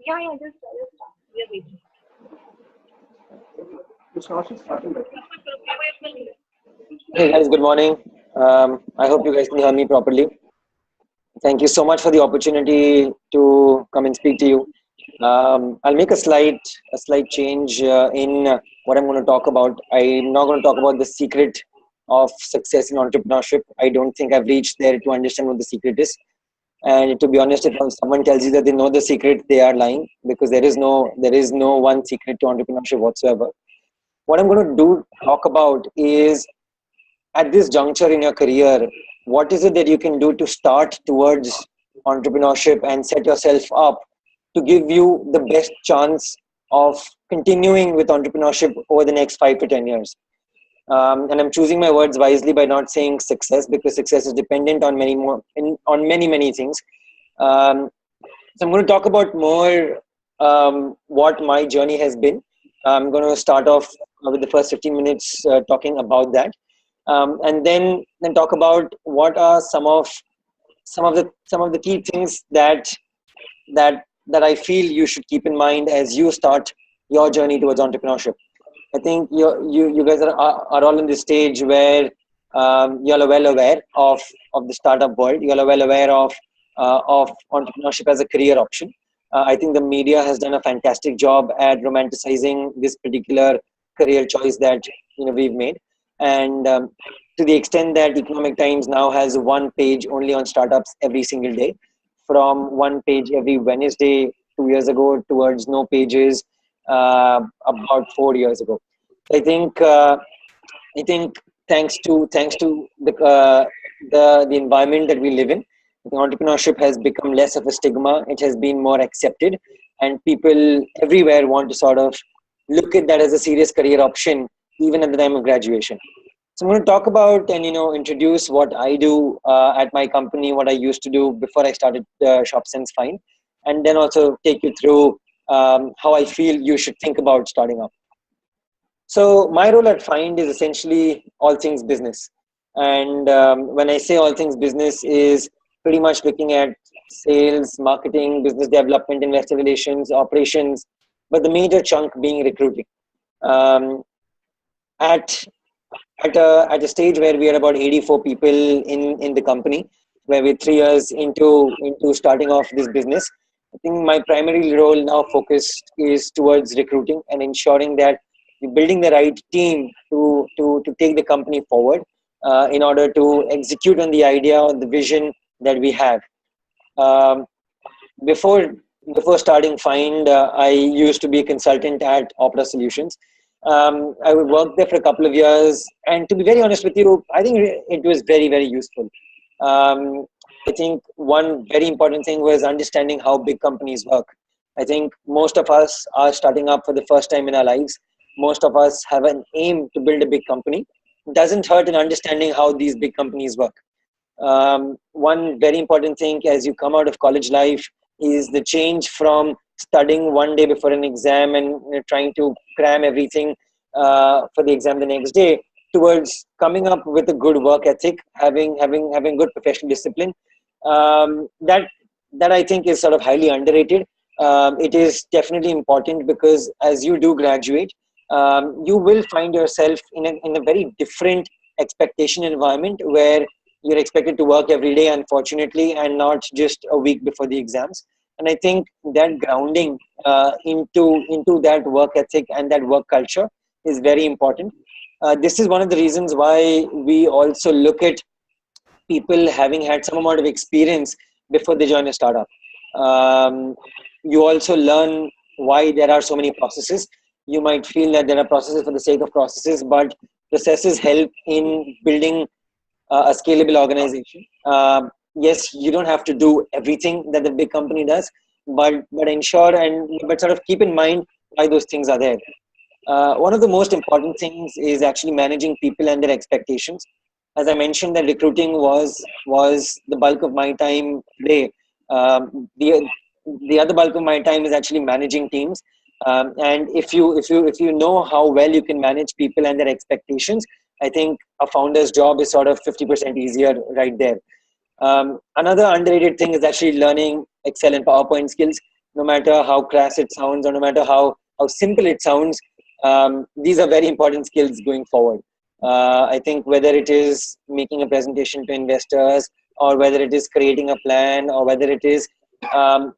Yeah, yeah, just start. We are waiting. Hey guys, good morning. I hope you guys can hear me properly. Thank you so much for the opportunity to come and speak to you. I'll make a slight change in what I'm going to talk about. I'm not going to talk about the secret of success in entrepreneurship. I don't think I've reached there to understand what the secret is. And to be honest, if someone tells you that they know the secret, they are lying because there is no one secret to entrepreneurship whatsoever. What I'm going to talk about is at this juncture in your career, what is it that you can do to start towards entrepreneurship and set yourself up to give you the best chance of continuing with entrepreneurship over the next 5 to 10 years? And I'm choosing my words wisely by not saying success because success is dependent on on many things. Um, so I'm going to talk about more what my journey has been. I'm going to start off with the first 15 minutes talking about that, and then talk about what are some of the key things that I feel you should keep in mind as you start your journey towards entrepreneurship. I think you guys are all in this stage where you're well aware of the startup world. You're well aware of entrepreneurship as a career option. I think the media has done a fantastic job at romanticizing this particular career choice that we've made, and to the extent that Economic Times now has one page only on startups every single day, from one page every Wednesday 2 years ago towards no pages about 4 years ago. I think I think thanks to the environment that we live in, entrepreneurship has become less of a stigma. It has been more accepted, and people everywhere want to sort of look at that as a serious career option, even at the time of graduation. So I'm going to talk about and introduce what I do at my company, what I used to do before I started ShopSense Find, and then also take you through how I feel you should think about starting up. So my role at Find is essentially all things business, and when I say all things business, is pretty much looking at sales, marketing, business development, investor relations, operations, but the major chunk being recruiting. Um, at at a stage where we are about 84 people in the company, where we're 3 years into starting off this business. I think my primary role now focused is towards recruiting and ensuring that we're building the right team to take the company forward in order to execute on the idea or the vision that we have. Um, before before starting Find, I used to be a consultant at Opera Solutions. I would work there for a couple of years, and to be very honest with you, I think it was very useful. Um, I think one very important thing was understanding how big companies work. I think most of us are starting up for the first time in our lives. Most of us have an aim to build a big company. It doesn't hurt in understanding how these big companies work. One very important thing as you come out of college life is the change from studying one day before an exam and trying to cram everything for the exam the next day towards coming up with a good work ethic, having good professional discipline. That I think is sort of highly underrated. It is definitely important because as you do graduate, you will find yourself in a very different expectation environment where you're expected to work every day, unfortunately, and not just a week before the exams. And I think that grounding into that work ethic and that work culture is very important. This is one of the reasons why we also look at people having had some amount of experience before they join a startup. Um, you also learn why there are so many processes. You might feel that there are processes for the sake of processes, but processes help in building a scalable organization. Yes, you don't have to do everything that the big company does, but ensure and but sort of keep in mind why those things are there. One of the most important things is actually managing people and their expectations. As I mentioned, that recruiting was the bulk of my time today. The other bulk of my time is actually managing teams. And if you know how well you can manage people and their expectations, I think a founder's job is sort of 50% easier right there. Another underrated thing is actually learning Excel and PowerPoint skills. no matter how crass it sounds, or no matter how simple it sounds, these are very important skills going forward. I think whether it is making a presentation to investors, or whether it is creating a plan, or whether it is um,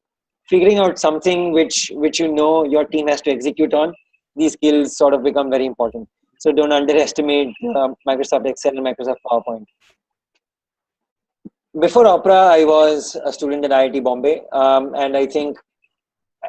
figuring out something which you know your team has to execute on, these skills sort of become very important. So don't underestimate Microsoft Excel and Microsoft PowerPoint. Before Opera, I was a student at IIT Bombay, and I think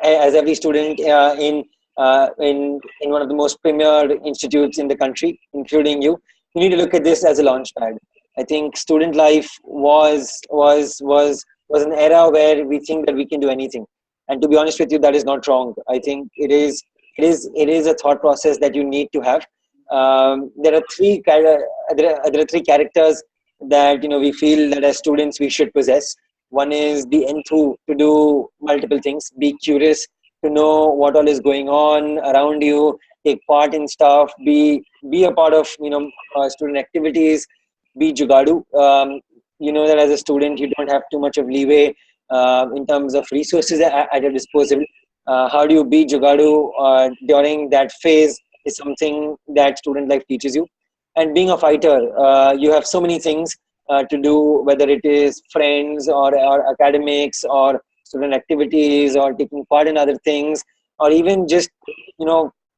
as every student in one of the most premier institutes in the country, including you, you need to look at this as a launchpad. I think student life was an era where we think that we can do anything, and to be honest with you, that is not wrong. I think it is a thought process that you need to have. There are three characters that we feel that as students we should possess. One is the enthu to do multiple things, be curious to know what all is going on around you, take part in stuff, be a part of student activities, be jugadu. You know that as a student you don't have too much of leeway in terms of resources at your disposal. How do you be jugadu during that phase is something that student life teaches you. And being a fighter, you have so many things to do, whether it is friends or academics or student activities or taking part in other things, or even just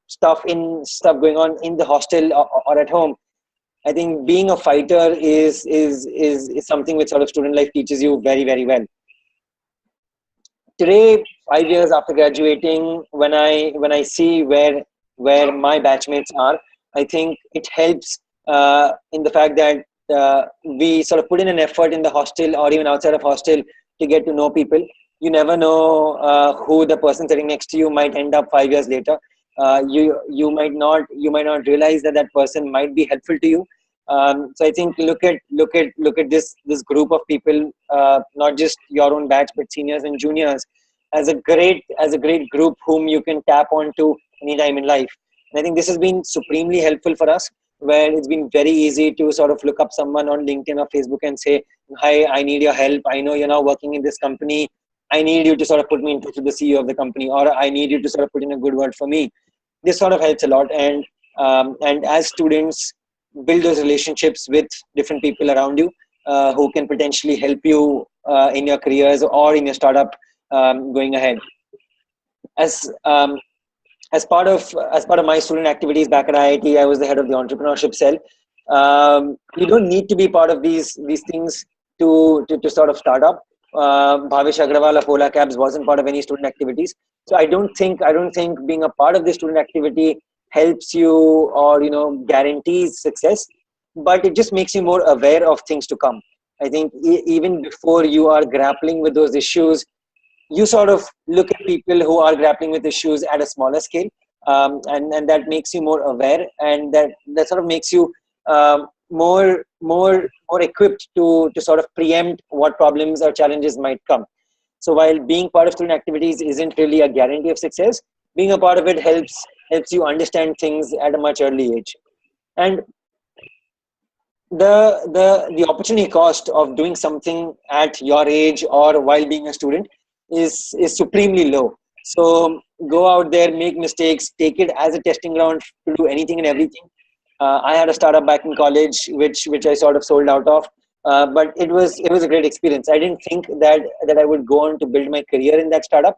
stuff going on in the hostel or at home. I think being a fighter is something which sort of student life teaches you very, very well. Today, 5 years after graduating, when I see where my batchmates are, I think it helps in the fact that we sort of put in an effort in the hostel or even outside of hostel to get to know people. You never know who the person sitting next to you might end up 5 years later. You might not realize that that person might be helpful to you. So I think look at this group of people, not just your own batch but seniors and juniors, as a great group whom you can tap onto anytime in life. And I think this has been supremely helpful for us, where it's been very easy to sort of look up someone on LinkedIn or Facebook and say, "Hi, I need your help. I know you're now working in this company. I need you to sort of put me in touch with the CEO of the company, or I need you to sort of put in a good word for me." This sort of helps a lot, and as students, build those relationships with different people around you who can potentially help you in your careers or in your startup going ahead. As as part of my student activities back at IIT, I was the head of the entrepreneurship cell. You don't need to be part of these things to sort of start up. Bhavish Agrawal of Ola Cabs wasn't part of any student activities, so I don't think being a part of the student activity helps you or guarantees success, but it just makes you more aware of things to come. I think even before you are grappling with those issues, you sort of look at people who are grappling with issues at a smaller scale, and that makes you more aware, and that sort of makes you more equipped to sort of preempt what problems or challenges might come. So while being part of student activities isn't really a guarantee of success, being a part of it helps you understand things at a much early age. And the opportunity cost of doing something at your age or while being a student is supremely low. So go out there, make mistakes, take it as a testing ground to do anything and everything. I had a startup back in college which I sort of sold out of, but it was a great experience. I didn't think that I would go on to build my career in that startup,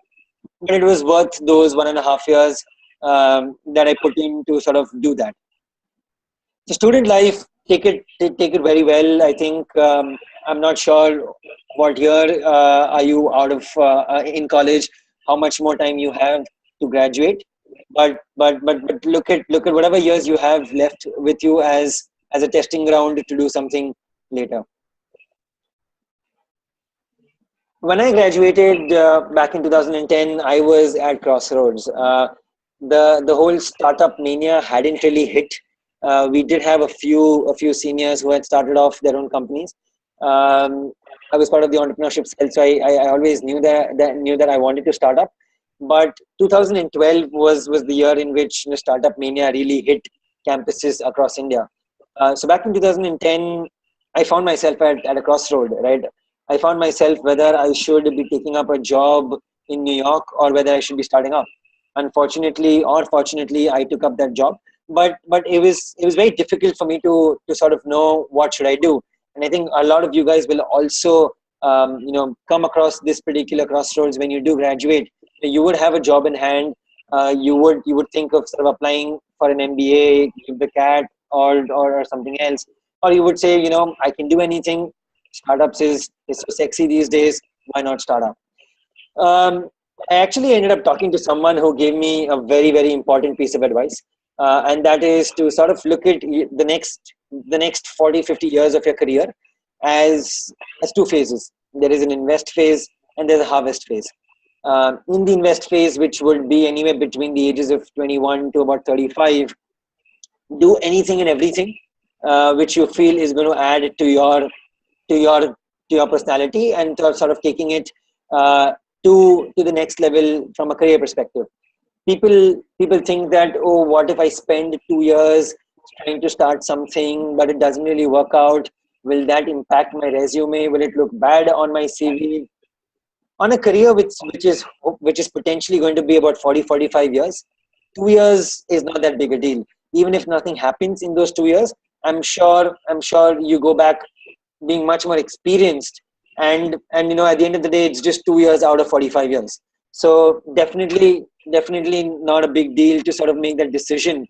but it was worth those 1.5 years that I put in to sort of do that. So student life, take it very well. I think I'm not sure what year are you out of in college, how much more time you have to graduate, but look at whatever years you have left with you as a testing ground to do something later. When I graduated back in 2010, I was at crossroads. The whole startup mania hadn't really hit. We did have a few seniors who had started off their own companies. Um, I was part of the entrepreneurship cell, so I always knew that I wanted to start up. But 2012 was the year in which startup mania really hit campuses across India. So back in 2010, I found myself at a crossroad, right? I found myself whether I should be taking up a job in New York or whether I should be starting up. Unfortunately or fortunately, I took up that job, but it was very difficult for me to sort of know what should I do. And I think a lot of you guys will also come across this particular crossroads when you do graduate. You would have a job in hand. You would think of sort of applying for an MBA, give the CAT, or something else, or you would say, I can do anything. Startups is so sexy these days. Why not start up? Um, I actually ended up talking to someone who gave me a very, very important piece of advice, and that is to sort of look at the next 40, 50 years of your career as two phases. There is an invest phase and there's a harvest phase. In the invest phase, which would be anywhere between the ages of 21 to about 35, do anything and everything which you feel is going to add to your to your personality and to sort of taking it uh, to the next level from a career perspective. People think that, oh, what if I spend 2 years trying to start something but it doesn't really work out? Will that impact my resume? Will it look bad on my CV? On a career which is potentially going to be about 40, 45 years, 2 years is not that big a deal. Even if nothing happens in those 2 years, I'm sure you go back being much more experienced, and at the end of the day, it's just 2 years out of 45 years. So definitely not a big deal to sort of make that decision.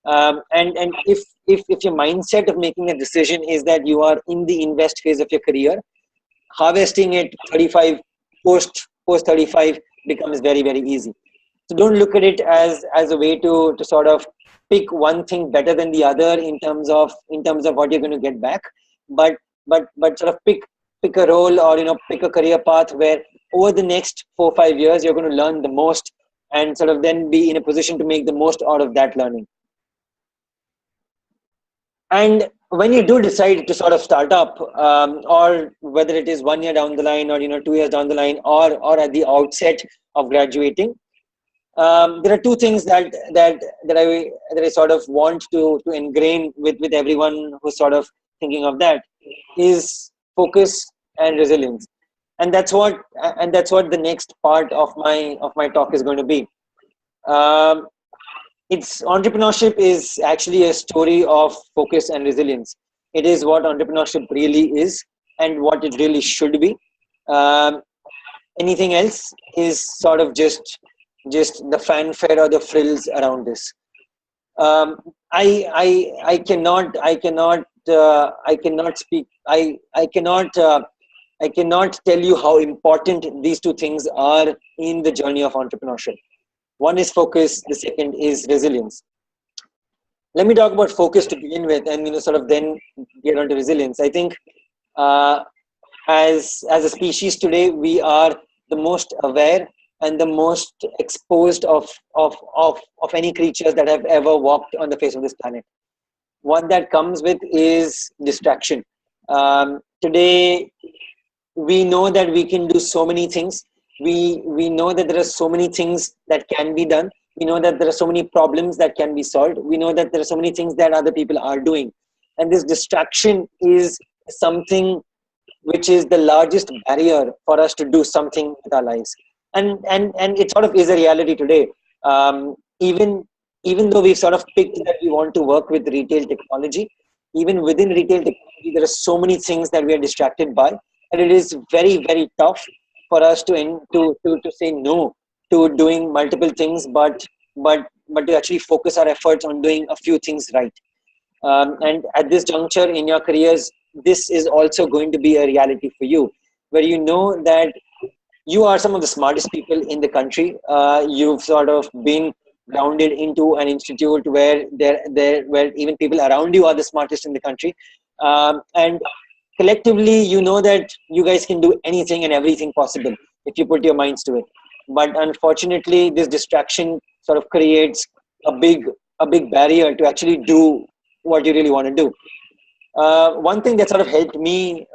And if your mindset of making a decision is that you are in the invest phase of your career, harvesting at 35, post 35 becomes very, very easy. So don't look at it as a way to sort of pick one thing better than the other in terms of what you're going to get back, but but sort of pick a role, or pick a career path where over the next 4 5 years you're going to learn the most, and sort of then be in a position to make the most out of that learning. And when you do decide to sort of start up, or whether it is 1 year down the line, or 2 years down the line, or at the outset of graduating, there are two things that I sort of want to ingrain with everyone who's sort of thinking of that, is focus and resilience. And that's what the next part of my talk is going to be. Um, it's Entrepreneurship is actually a story of focus and resilience. It is what entrepreneurship really is and what it really should be. Um, Anything else is sort of just the fanfare or the frills around this. um, I cannot speak. I cannot tell you how important these two things are in the journey of entrepreneurship. One is focus, the second is resilience. Let me talk about focus to begin with, and sort of then get onto resilience. I think uh, as a species today, we are the most aware and the most exposed of any creatures that have ever walked on the face of this planet. What that comes with is distraction. Today, we know that we can do so many things. We know that there are so many things that can be done. We know that there are so many problems that can be solved. We know that there are so many things that other people are doing, and this distraction is something which is the largest barrier for us to do something with our lives. And it sort of is a reality today. Even though we've sort of picked that we want to work with retail technology, even within retail technology, there are so many things that we are distracted by, and it is very, very tough for us to say no to doing multiple things, but to actually focus our efforts on doing a few things right. And at this juncture in your careers, this is also going to be a reality for you, where you know that you are some of the smartest people in the country. You've sort of been grounded into an institute where even people around you are the smartest in the country, and collectively, you know that you guys can do anything and everything possible if you put your minds to it. But unfortunately, this distraction sort of creates a big a big barrier to actually do what you really want to do. One thing that sort of helped me,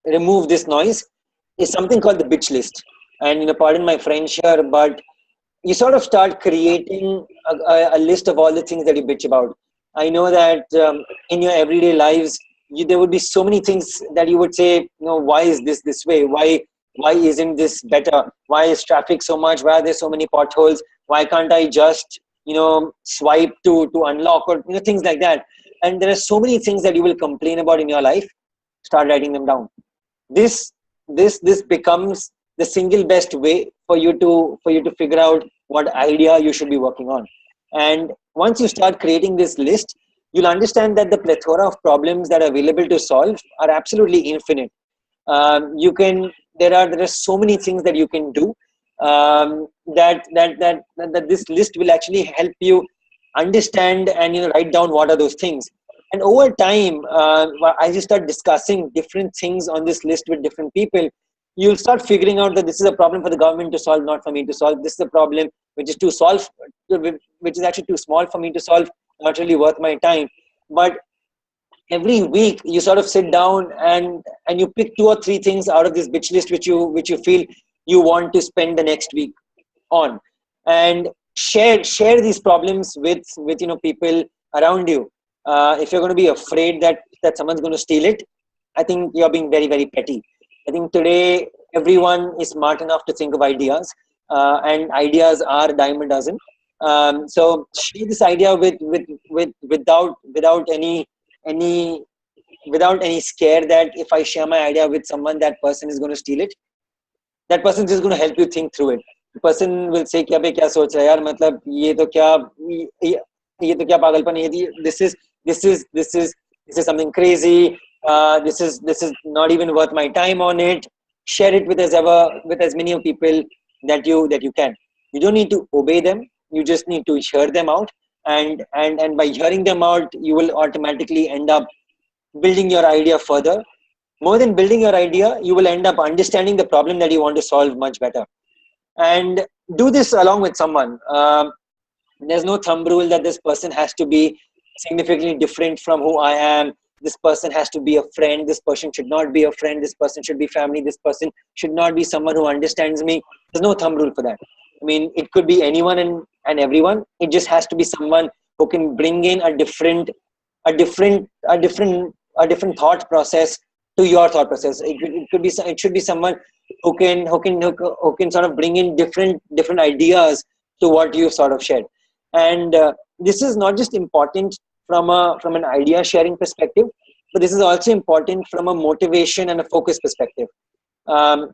remove this noise is something called the bitch list. And pardon my French here, but you sort of start creating a list of all the things that you bitch about. I know that in your everyday lives, there would be so many things that you would say, why is this way? Why Why isn't this better? Why is traffic so much? Why are there so many potholes? Why can't I just, swipe to unlock, or things like that? And there are so many things that you will complain about in your life. Start writing them down. This becomes the single best way for you to figure out what idea you should be working on. And once you start creating this list, you'll understand that the plethora of problems that are available to solve are absolutely infinite. You can there are so many things that you can do, that this list will actually help you understand and write down what are those things. And over time, as you start discussing different things on this list with different people, you'll start figuring out that this is a problem for the government to solve, not for me to solve. This is a problem which is too solve, which is actually too small for me to solve, not really worth my time. But every week you sort of sit down and you pick two or three things out of this bitch list which you feel you want to spend the next week on, and share these problems with people around you. If you're going to be afraid that someone's going to steal it, I think you're being very, very petty. I think today everyone is smart enough to think of ideas, and ideas are a dime a dozen. So share this idea without any without any scare that if I share my idea with someone, that person is going to steal it. That person is just going to help you think through it. The person will say क्या बे क्या सोच रहा है यार, मतलब ये तो क्या पागलपन है, this is something crazy. This is not even worth my time on it. Share it with as many people that you can. You don't need to obey them. You just need to hear them out, and by hearing them out, you will automatically end up building your idea further. More than building your idea, you will end up understanding the problem that you want to solve much better. And do this along with someone. There's no thumb rule that this person has to be significantly different from who I am. This person has to be a friend. This person should not be a friend. This person should be family. This person should not be someone who understands me. There's no thumb rule for that. I mean, it could be anyone and everyone. It just has to be someone who can bring in a different thought process to your thought process. It should be someone who can sort of bring in different ideas to what you sort of shared. And this is not just important from an idea sharing perspective, but this is also important from a motivation and a focus perspective.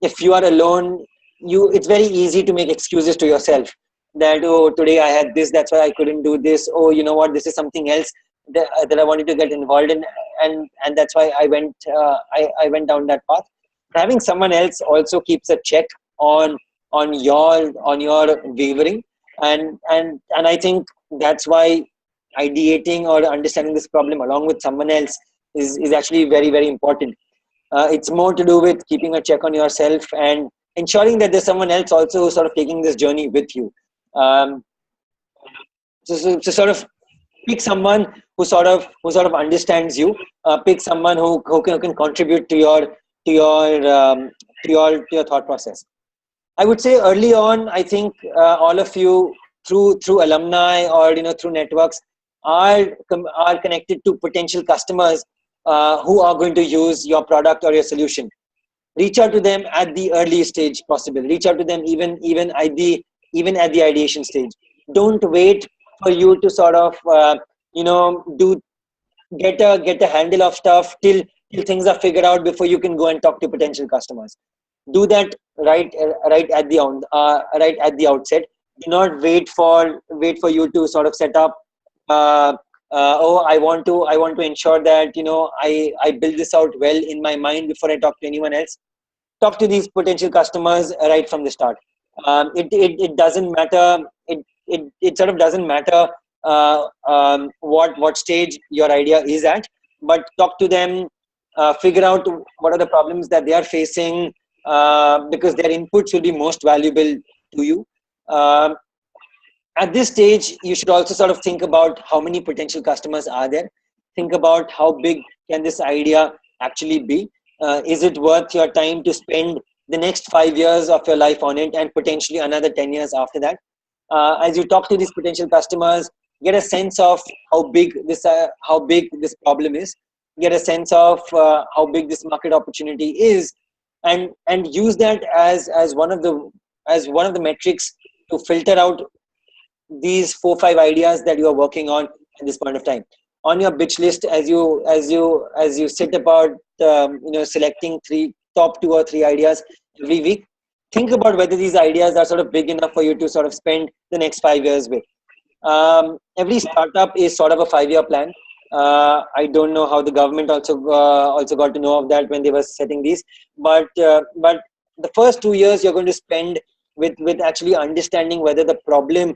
If you are alone, it's very easy to make excuses to yourself that, oh, today I had this, that's why I couldn't do this. Oh, you know what, this is something else that I wanted to get involved in, and that's why I went down that path. Having someone else also keeps a check on your wavering, and I think that's why ideating or understanding this problem along with someone else is actually very, very important. It's more to do with keeping a check on yourself and ensuring that there's someone else also who's sort of taking this journey with you. So sort of pick someone who sort of understands you. Pick someone who can contribute to your thought process. I would say early on, I think all of you through alumni or through networks are connected to potential customers who are going to use your product or your solution. Reach out to them at the early stage possible. Reach out to them even at the ideation stage. Don't wait for you to sort of get a handle of stuff till things are figured out before you can go and talk to potential customers. Do that right at the outset. Do not wait for you to sort of set up. I want to ensure that I build this out well in my mind before I talk to anyone else. Talk to these potential customers right from the start. It doesn't matter. It sort of doesn't matter what stage your idea is at, but talk to them. Figure out what are the problems that they are facing, because their inputs will be most valuable to you. At this stage, you should also sort of think about how many potential customers are there. Think about how big can this idea actually be. Is it worth your time to spend the next 5 years of your life on it and potentially another 10 years after that? As you talk to these potential customers, get a sense of how big this problem is. Get a sense of how big this market opportunity is, and use that as one of the metrics to filter out these 4 5 ideas that you are working on at this point of time on your bitch list. As you sit about selecting top 2 or 3 ideas every week, think about whether these ideas are sort of big enough for you to sort of spend the next 5 years with. Every startup is sort of a 5 year plan. I don't know how the government also got to know of that when they were setting these, but the first 2 years you're going to spend with actually understanding whether the problem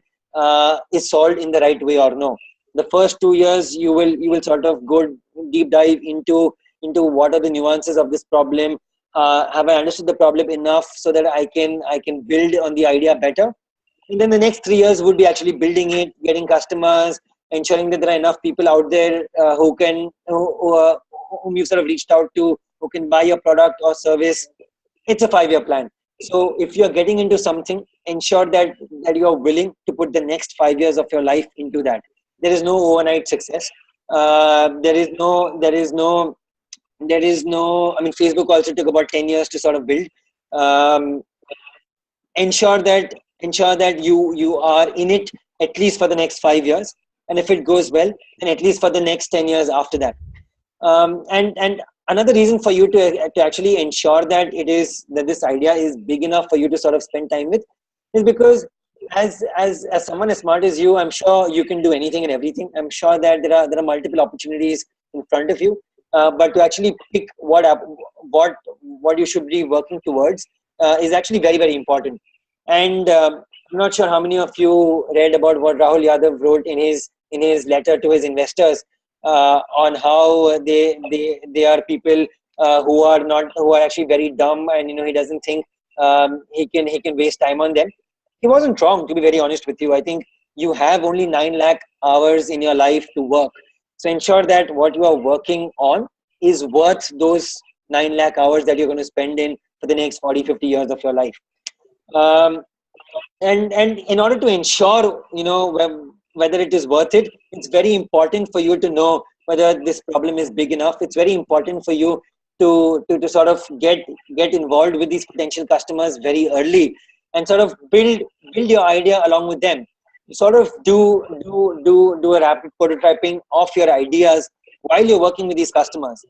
is solved in the right way or no. The first 2 years you will sort of go deep dive into what are the nuances of this problem. Have I understood the problem enough so that I can build on the idea better? And then the next 3 years would be actually building it, getting customers, ensuring that there are enough people out there whom you've sort of reached out to, who can buy your product or service. It's a 5 year plan. So if you're getting into something, ensure that you are willing to put the next 5 years of your life into that. There is no overnight success. There is no. I mean, Facebook also took about 10 years to sort of build. Um, ensure that you are in it at least for the next 5 years, and if it goes well, then at least for the next 10 years after that. And another reason for you to actually ensure that this idea is big enough for you to sort of spend time with is because as someone as smart as you, I'm sure you can do anything and everything. I'm sure that there are multiple opportunities in front of you, but to actually pick what you should be working towards is actually very very important. And I'm not sure how many of you read about what Rahul Yadav wrote in his letter to his investors on how they are people who are actually very dumb, and he doesn't think he can waste time on them. He wasn't wrong, to be very honest with you. I think you have only 9 lakh hours in your life to work. So ensure that what you are working on is worth those 9 lakh hours that you're going to spend in for the next 40 50 years of your life. Um, and in order to ensure whether it is worth it, it's very important for you to know whether this problem is big enough. It's very important for you to sort of get involved with these potential customers very early and sort of build your idea along with them. Sort of do a rapid prototyping of your ideas while you're working with these customers.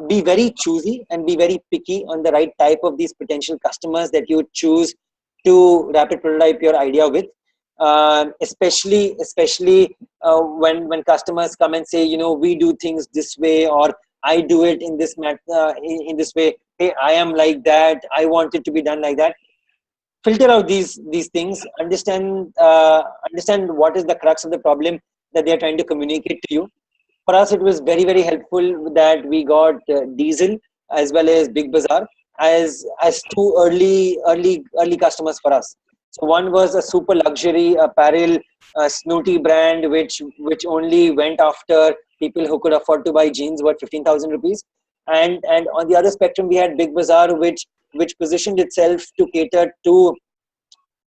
Be very choosy and be very picky on the right type of these potential customers that you choose to rapid prototype your idea with. Especially when customers come and say, we do things this way, or I do it in this way. Hey, I am like that. I want it to be done like that. Filter out these things. Understand what is the crux of the problem that they are trying to communicate to you. For us, it was very very helpful that we got Diesel as well as Big Bazaar as two early customers for us. So one was a super luxury apparel snooty brand which only went after people who could afford to buy jeans worth 15,000 rupees, and on the other spectrum we had Big Bazaar, which positioned itself to cater to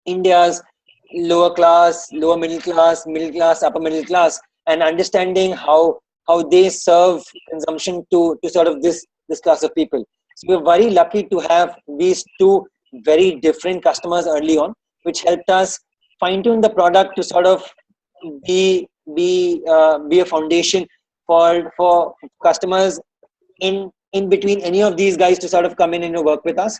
India's lower class, lower middle class, upper middle class, and understanding how they serve consumption to sort of this class of people. So we're very lucky to have these two very different customers early on, which helped us fine tune the product to sort of be a foundation for customers in between any of these guys to sort of come in and work with us.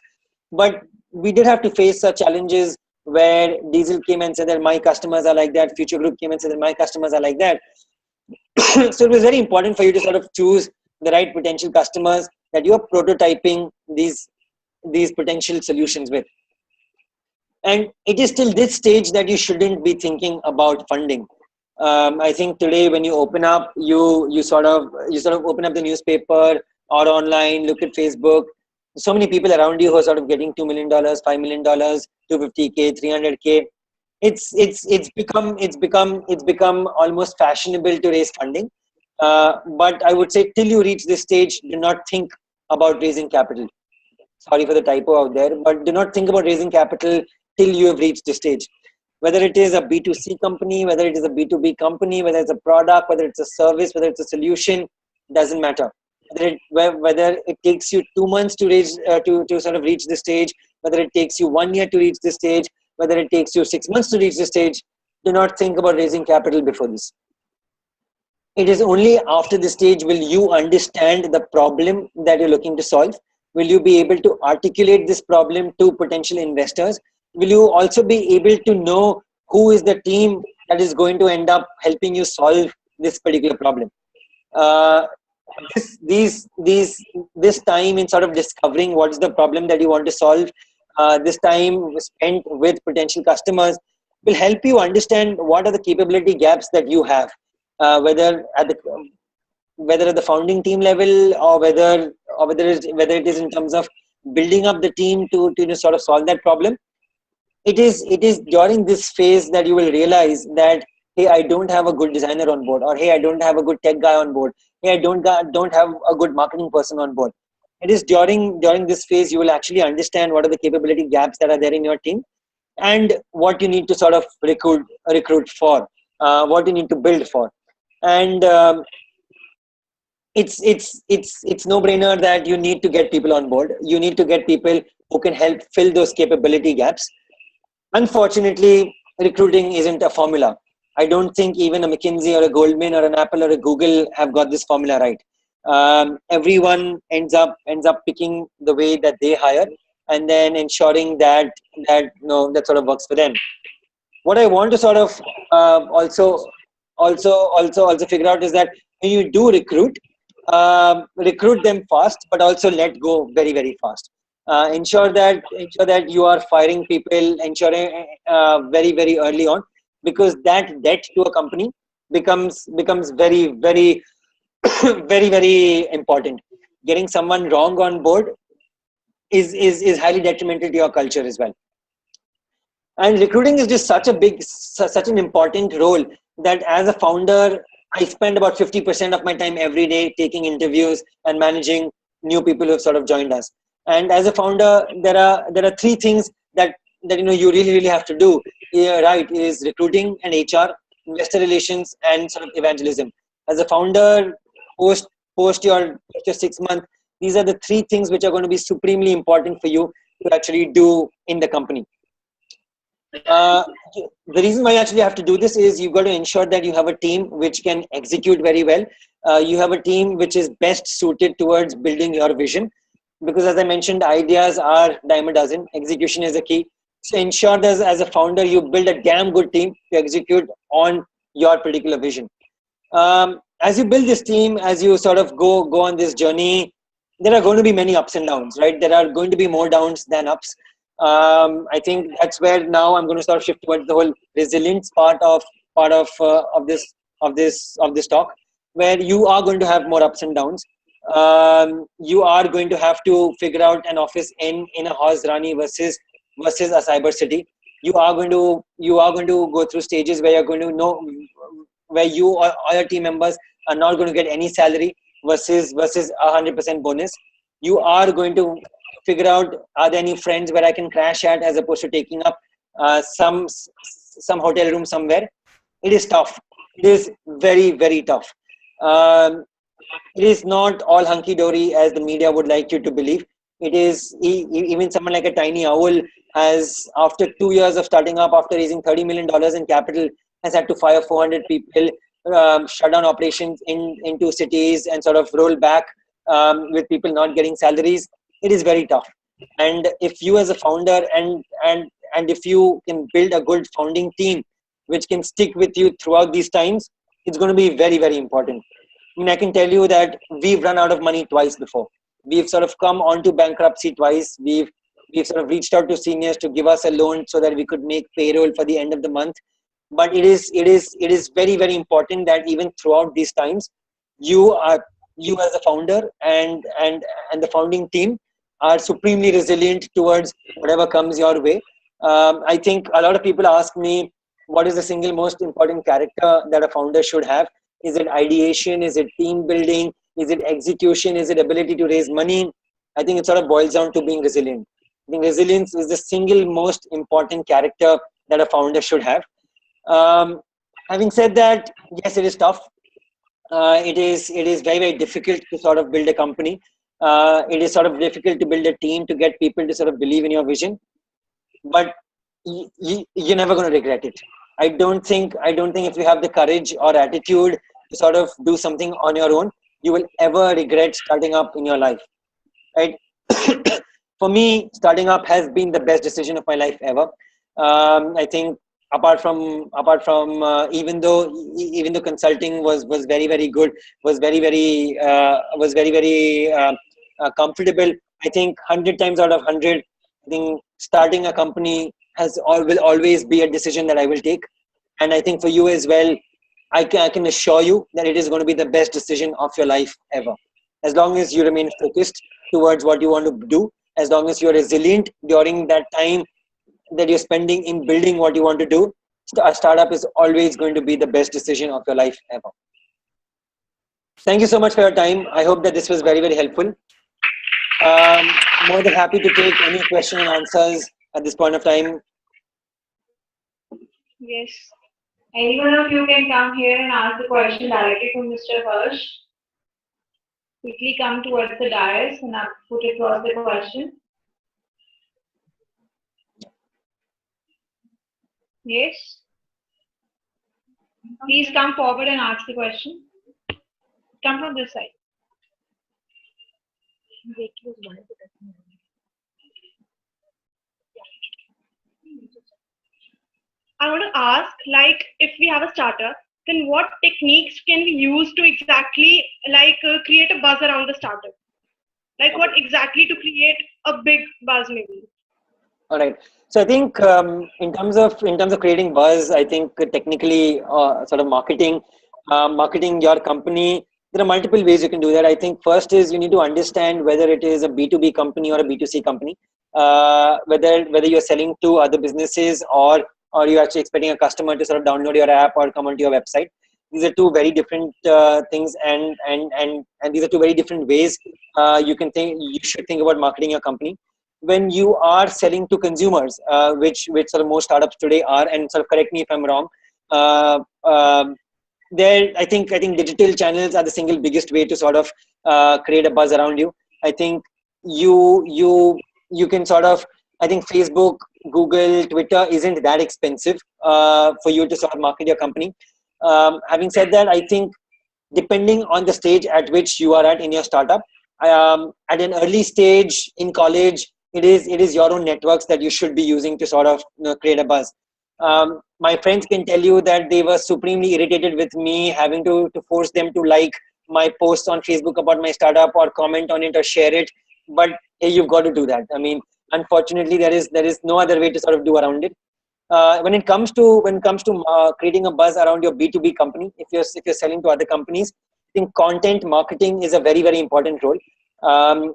But we did have to face such challenges where Diesel came and said that my customers are like that, Future Group came and said that my customers are like that. So it was very important for you to sort of choose the right potential customers that you're prototyping these potential solutions with. And it is till this stage that you shouldn't be thinking about funding. I think today when you open up, you sort of open up the newspaper or online, look at Facebook. So many people around you who are sort of getting $2 million, $5 million, 250K, 300K. It's become almost fashionable to raise funding. But I would say till you reach this stage, do not think about raising capital. Sorry for the typo out there, but do not think about raising capital till you have reached this stage. Whether it is a B2C company, whether it is a B2B company, whether it's a product, whether it's a service, whether it's a solution, doesn't matter. whether it takes you 2 months to reach to sort of reach the stage, whether it takes you 1 year to reach the stage, whether it takes you 6 months to reach the stage. Do not think about raising capital before this. It is only after the stage will you understand the problem that you're looking to solve. Will you be able to articulate this problem to potential investors? Will you also be able to know who is the team that is going to end up helping you solve this particular problem? Uh, this time in sort of discovering what is the problem that you want to solve, this time spent with potential customers will help you understand what are the capability gaps that you have, whether at the founding team level, or whether it is in terms of building up the team to sort of solve that problem. It is during this phase that you will realize that, hey, I don't have a good designer on board, or hey, I don't have a good tech guy on board, hey, I don't have a good marketing person on board. It is during this phase you will actually understand what are the capability gaps that are there in your team, and what you need to sort of recruit for, what you need to build for. And it's no brainer that you need to get people on board. You need to get people who can help fill those capability gaps. Unfortunately, recruiting isn't a formula. I don't think even a McKinsey or a Goldman or an Apple or a Google have got this formula right. Everyone ends up picking the way that they hire, and then ensuring that sort of works for them. What I want to sort of also figure out is that when you do recruit, recruit them fast, but also let go very, very fast. Ensure that you are firing people, ensuring very, very early on, because that debt to a company becomes very, very very, very important. Getting someone wrong on board is highly detrimental to your culture as well. And recruiting is just such an important role that as a founder, I spend about 50% of my time every day taking interviews and managing new people who have sort of joined us. And as a founder, there are three things that you really, really have to do. Yeah, right, is recruiting and HR, investor relations, and sort of evangelism. As a founder, post post your 6 month, these are the three things which are going to be supremely important for you to actually do in the company. uh, the reason why you actually have to do this is you've got to ensure that you have a team which can execute very well. You have a team which is best suited towards building your vision, because as I mentioned, ideas are dime a dozen, execution is the key. So ensure that as a founder you build a damn good team to execute on your particular vision. As you build this team, as you sort of go on this journey, there are going to be many ups and downs, right? There are going to be more downs than ups. I think that's where now I'm going to sort of shift towards the whole resilience part of this talk, where you are going to have more ups and downs. You are going to have to figure out an office in a horse rani versus a cyber city. You are going to go through stages where you're going to know, where you or all your team members are not going to get any salary versus 100% bonus. You are going to figure out, are there any friends where I can crash at, as opposed to taking up some hotel room somewhere. It is tough. It is very, very tough. Um, it is not all hunky dory as the media would like you to believe. It is even someone like a Tiny Owl has, after 2 years of starting up, after raising $30 million in capital, has had to fire 400 people, shut down operations into cities, and sort of roll back with people not getting salaries. It is very tough. And if you as a founder and if you can build a good founding team which can stick with you throughout these times, it's going to be very, very important. I mean, I can tell you that we've run out of money twice before. We've sort of come onto bankruptcy twice. We've sort of reached out to seniors to give us a loan so that we could make payroll for the end of the month. But it is very, very important that even throughout these times, you as a founder and the founding team are supremely resilient towards whatever comes your way. I think a lot of people ask me, what is the single most important character that a founder should have? Is it ideation? Is it team building? Is it execution? Is it ability to raise money? I think it sort of boils down to being resilient. I think resilience is the single most important character that a founder should have. Um, Having said that, yes, it is tough. it is very, very difficult to sort of build a company. It is sort of difficult to build a team, to get people to sort of believe in your vision. But you're never going to regret it. I don't think if you have the courage or attitude to sort of do something on your own, you will ever regret starting up in your life, right? For me, starting up has been the best decision of my life ever. I think even though consulting was very, very good, was very, very comfortable. I think 100 times out of 100, I think starting a company will always be a decision that I will take. And I think for you as well, I can assure you that it is going to be the best decision of your life ever. As long as you remain focused towards what you want to do, as long as you're resilient during that time that you're spending in building what you want to do, a startup is always going to be the best decision of your life ever. Thank you so much for your time. I hope that this was very, very helpful. More than happy to take any question and answers at this point of time. Yes. Any one of you can come here and ask the question directly to Mr. Harsh. Quickly come towards the dais and put across the question. Yes. Please come forward and ask the question. Come from this side. I want to ask, like, if we have a startup, then what techniques can we use to exactly create a buzz around the startup? Like, what exactly to create a big buzz, maybe? All right. So I think in terms of creating buzz, I think technically sort of marketing your company. There are multiple ways you can do that. I think first is you need to understand whether it is a B2B company or a B2C company. Whether you're selling to other businesses or you're actually expecting a customer to sort of download your app or come onto your website. These are two very different things, and these are two very different ways you should think about marketing your company. When you are selling to consumers, which sort of most startups today are, and sort of correct me if I'm wrong, uh, um, there I think digital channels are the single biggest way to sort of create a buzz around you. I think you can sort of, I think Facebook, Google, Twitter isn't that expensive for you to sort of market your company. Having said that, I think depending on the stage at which you are at in your startup, at an early stage in college, it is your own networks that you should be using to sort of create a buzz. My friends can tell you that they were supremely irritated with me having to force them to like my posts on Facebook about my startup or comment on it or share it. But hey, you've got to do that. I mean, unfortunately, there is no other way to sort of do around it. When it comes to creating a buzz around your B2B company, if you're selling to other companies, I think content marketing is a very, very important role.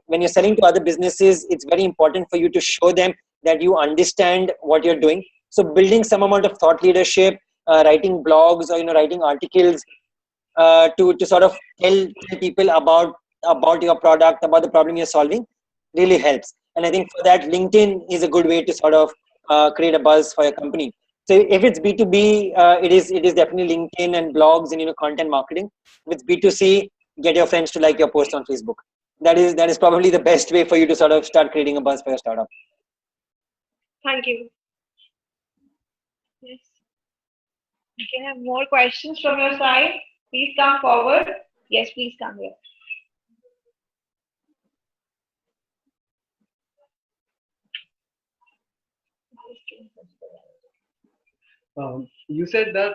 When you're selling to other businesses, it's very important for you to show them that you understand what you're doing. So building some amount of thought leadership, writing blogs or writing articles to sort of tell people about your product, about the problem you're solving, really helps. And I think for that, LinkedIn is a good way to sort of create a buzz for your company. So if it's B2B, it is definitely LinkedIn and blogs and content marketing. If it's B2C, get your friends to like your post on Facebook. That is probably the best way for you to sort of start creating a buzz for your startup. Thank you. Yes. We can have more questions from your side. Please come forward. Yes, please come here. You said that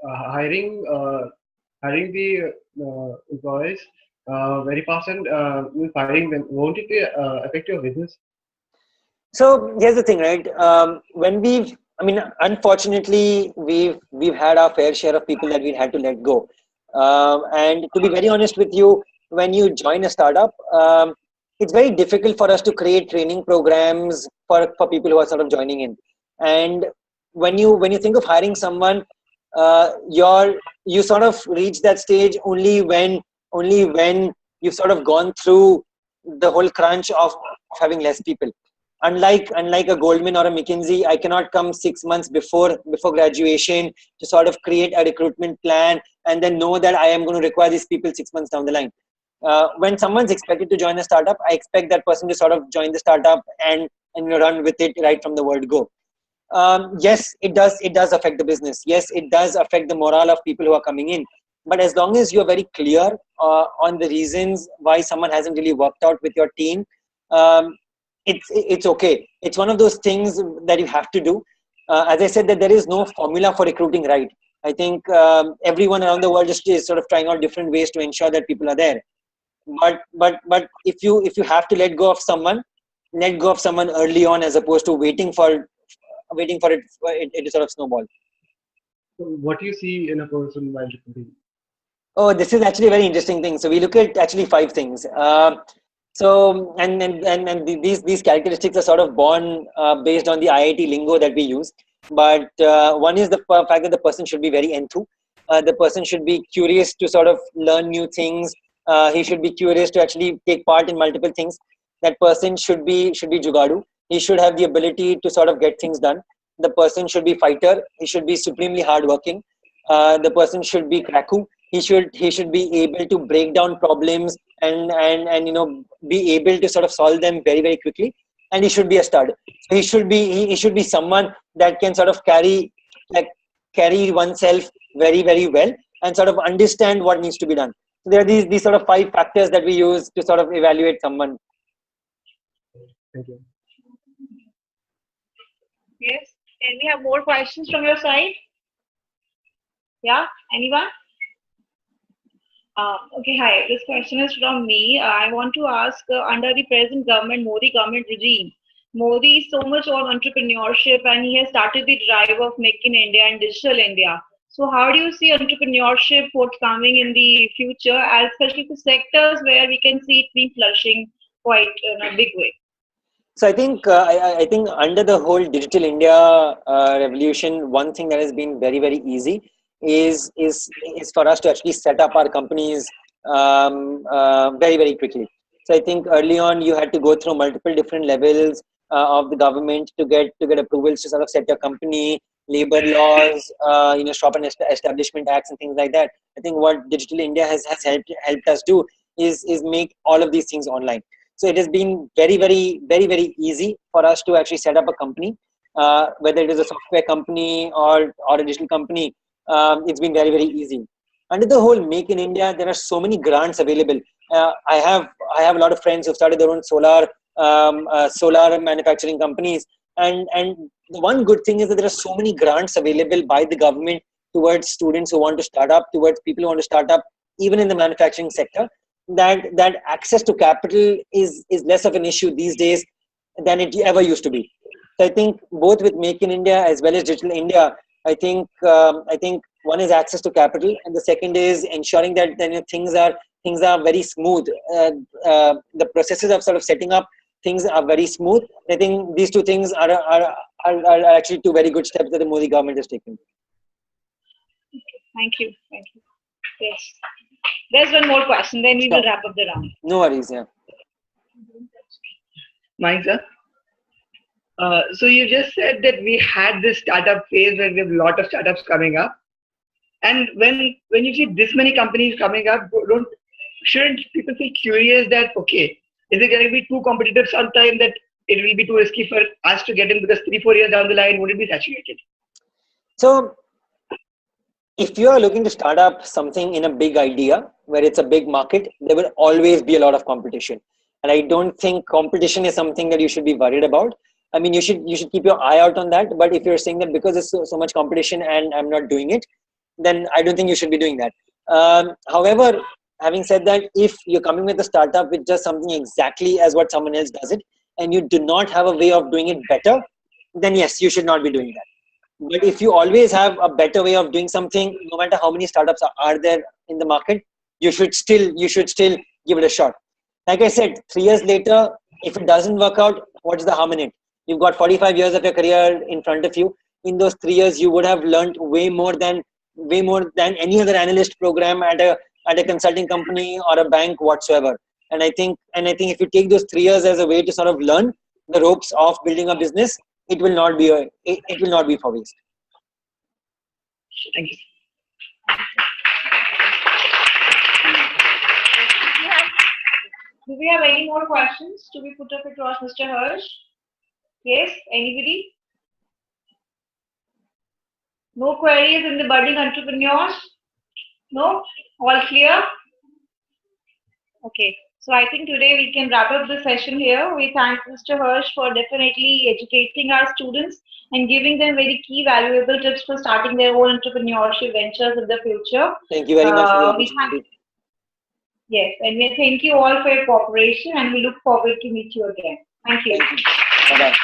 hiring the employees very fast and with firing them, won't it affect your business? So here's the thing, right? Unfortunately, we've had our fair share of people that we had to let go. And to be very honest with you, when you join a startup, it's very difficult for us to create training programs for people who are sort of joining in. And when you think of hiring someone, you sort of reach that stage only when you've sort of gone through the whole crunch of having less people. Unlike a Goldman or a McKinsey, I cannot come 6 months before graduation to sort of create a recruitment plan and then know that I am going to require these people 6 months down the line. When someone's expected to join a startup, I expect that person to sort of join the startup and run with it right from the word go. Yes, it does affect the business. Yes, it does affect the morale of people who are coming in. But as long as you're very clear on the reasons why someone hasn't really worked out with your team, it's okay. It's one of those things that you have to do. As I said, that there is no formula for recruiting, right? I think everyone around the world is sort of trying out different ways to ensure that people are there. But if you have to let go of someone early on, as opposed to waiting for it to sort of snowball. So what do you see in a person while recruiting? Oh, this is actually a very interesting thing. So we look at actually 5 things. So these characteristics are sort of born based on the IIT lingo that we use. But one is the fact that the person should be very enthu. The person should be curious to sort of learn new things. He should be curious to actually take part in multiple things. That person should be jugadu. He should have the ability to sort of get things done. The person should be fighter. He should be supremely hardworking. The person should be kraku. He should be able to break down problems and be able to sort of solve them very, very quickly. And he should be a stud. So he should be someone that can sort of carry oneself very, very well and sort of understand what needs to be done. So there are these sort of 5 factors that we use to sort of evaluate someone. Thank you. Yes. Can we have more questions from your side? Yeah. Anyone? Okay, hi. This question is from me. I want to ask, under the present government, Modi government regime, Modi is so much on entrepreneurship and he has started the drive of Make in India and Digital India. So how do you see entrepreneurship forthcoming in the future, especially for sectors where we can see it being flourishing quite in a big way? So I think under the whole Digital India revolution, one thing that has been very, very easy is for us to actually set up our companies very, very quickly. So I think early on you had to go through multiple different levels of the government to get approvals to sort of set your company, labor laws, shop and establishment acts and things like that. I think what Digital India has helped us do is make all of these things online. So it has been very, very, very, very easy for us to actually set up a company, whether it is a software company or a digital company. It's been very, very easy. Under the whole Make in India, there are so many grants available. I have a lot of friends who started their own solar manufacturing companies, and the one good thing is that there are so many grants available by the government towards students who want to start up, towards people who want to start up, even in the manufacturing sector. That access to capital is less of an issue these days than it ever used to be. So I think both with Make in India as well as Digital India, I think one is access to capital, and the second is ensuring that things are very smooth. The processes of sort of setting up things are very smooth. I think these 2 things are actually 2 very good steps that the Modi government has taken. Thank you. Yes. There's one more question, then we will wrap up the round. No worries, yeah. Mike, sir. So you just said that we had this startup phase where we have a lot of startups coming up. And when you see this many companies coming up, shouldn't people feel curious that, okay, is it going to be too competitive sometime that it will be too risky for us to get in, because 3-4 years down the line, would it be saturated? So if you are looking to start up something in a big idea where it's a big market, there will always be a lot of competition. And I don't think competition is something that you should be worried about. I mean, you should keep your eye out on that. But if you're saying that because there's so much competition and I'm not doing it, then I don't think you should be doing that. However, having said that, if you're coming with a startup with just something exactly as what someone else does it, and you do not have a way of doing it better, then yes, you should not be doing that. But if you always have a better way of doing something, no matter how many startups are there in the market, you should still give it a shot. Like I said, 3 years later, if it doesn't work out, what's the harm in it? You've got 45 years of your career in front of you. In those 3 years, you would have learned way more than any other analyst program at a consulting company or a bank whatsoever. And I think if you take those 3 years as a way to sort of learn the ropes of building a business, it will not be for waste. Thank you. Do we have any more questions to be put up across Mr. Harsh? Yes, anybody? No queries in the budding entrepreneurs? No? All clear? Okay. So I think today we can wrap up the session here. We thank Mr. Harsh for definitely educating our students and giving them very key valuable tips for starting their own entrepreneurship ventures in the future. Thank you very much for the opportunity. Yes, and we thank you all for your cooperation and we look forward to meet you again. Thank you. Thank you. Bye-bye.